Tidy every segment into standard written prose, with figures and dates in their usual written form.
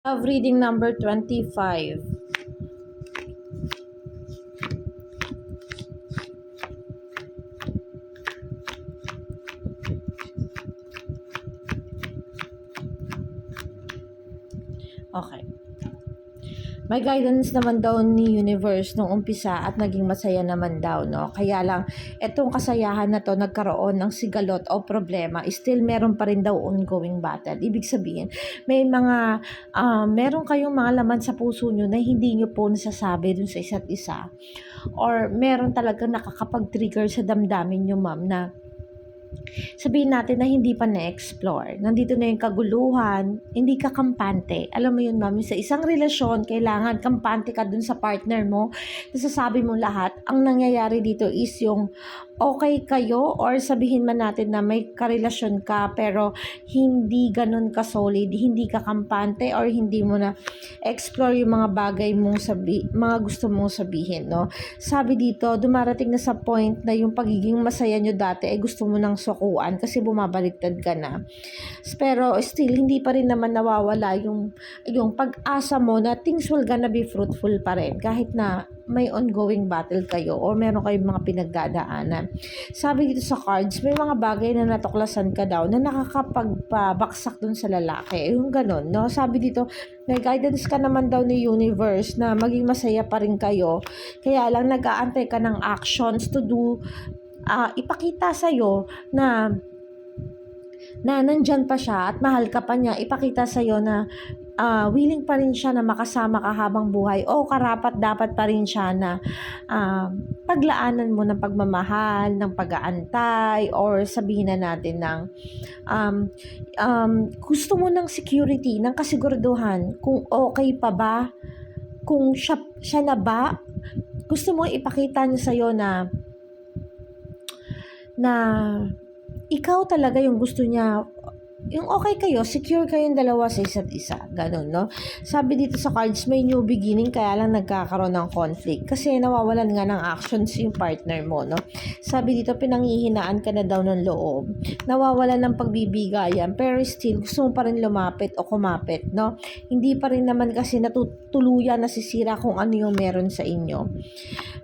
Love reading number 25. Okay. May guidance naman daw ni universe nung umpisa at naging masaya naman daw, no? Kaya lang, etong kasayahan na to nagkaroon ng sigalot o problema. Still, meron pa rin daw ongoing battle. Ibig sabihin, may mga, meron kayong mga laman sa puso nyo na hindi nyo po nasasabi dun sa isa't isa. Or meron talaga nakakapag-trigger sa damdamin nyo, ma'am, na sabihin natin na hindi pa na-explore. Nandito na yung kaguluhan, hindi ka kampante. Alam mo yun, mami, sa isang relasyon, kailangan kampante ka dun sa partner mo. Nasasabi mo lahat. Ang nangyayari dito is yung okay kayo or sabihin man natin na may karelasyon ka pero hindi ganun ka-solid, hindi ka kampante or hindi mo na explore yung mga bagay mong mga gusto mong sabihin, no? Sabi dito, dumarating na sa point na yung pagiging masaya nyo dati ay gusto mo nang sukuan kasi bumabaliktad ka na. Pero still, hindi pa rin naman nawawala yung pag-asa mo na things will gonna be fruitful pa rin kahit na may ongoing battle kayo or meron kayong mga pinagdadaanan. Sabi dito sa cards, may mga bagay na natuklasan ka daw na nakakapagpabaksak dun sa lalaki. Yung ganun, no? Sabi dito, may guidance ka naman daw ni universe na maging masaya pa rin kayo. Kaya lang nag-aantay ka ng actions to do, ipakita sa'yo na nandyan pa siya at mahal ka pa niya. Ipakita sa'yo na willing pa rin siya na makasama ka habang buhay o karapat dapat pa rin siya na paglaanan mo ng pagmamahal, ng pag-aantay or sabihin na natin ng gusto mo ng security, ng kasiguraduhan kung okay pa ba, kung siya na ba, gusto mo ipakita niya sa'yo na ikaw talaga yung gusto niya, yung okay kayo, secure kayong dalawa sa isa't isa. Ganun, no? Sabi dito sa cards, may new beginning, kaya lang nagkakaroon ng conflict. Kasi nawawalan nga ng actions yung partner mo, no? Sabi dito, pinanghihinaan ka na daw ng loob. Nawawalan ng pagbibigayan, pero still, gusto mo pa rin lumapit o kumapit, no? Hindi pa rin naman kasi natutuluyan, nasisira kung ano yung meron sa inyo.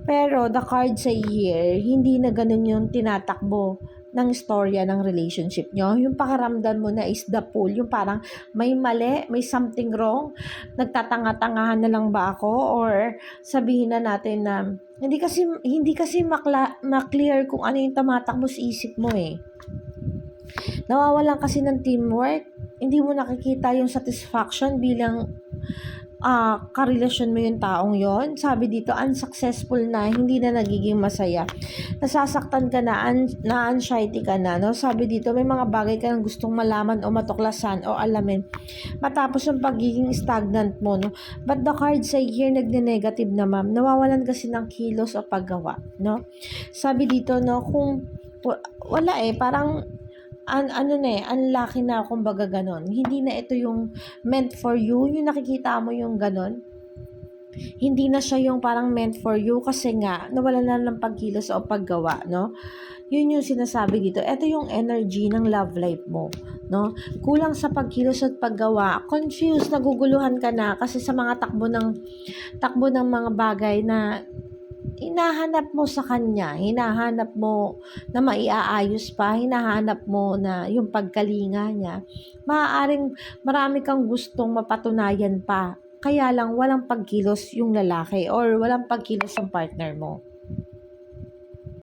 Pero the cards ay here, hindi na ganun yung tinatakbo ng istorya ng relationship nyo. Yung pakaramdam mo na is the pull, yung parang may mali, may something wrong, nagtatanga-tangahan na lang ba ako, or sabihin na natin na hindi kasi ma-clear kung ano yung tumatakbo sa isip mo eh. Nawawalan kasi ng teamwork, hindi mo nakikita yung satisfaction bilang karelasyon mo yung taong yon. Sabi dito, unsuccessful na, hindi na nagiging masaya. Nasasaktan ka na, na-anxiety ka na, no? Sabi dito, may mga bagay ka nang gustong malaman o matuklasan o alamin matapos yung pagiging stagnant mo, no? But the cards say here, nagne-negative na, ma'am. Nawawalan kasi ng kilos o paggawa, no? Sabi dito, no, kung wala parang unlucky na kumbaga ganon. Hindi na ito yung meant for you, yung nakikita mo yung ganon. Hindi na siya yung parang meant for you kasi nga nawala na ng pagkilos o paggawa, no? Yun yung sinasabi dito. Ito yung energy ng love life mo, no? Kulang sa pagkilos at paggawa, confused, naguguluhan ka na kasi sa mga takbo ng mga bagay na hinahanap mo sa kanya, hinahanap mo na maiaayos pa, hinahanap mo na yung pagkalinga niya. Maaaring marami kang gustong mapatunayan pa, kaya lang walang pagkilos yung lalaki or walang pagkilos yung partner mo.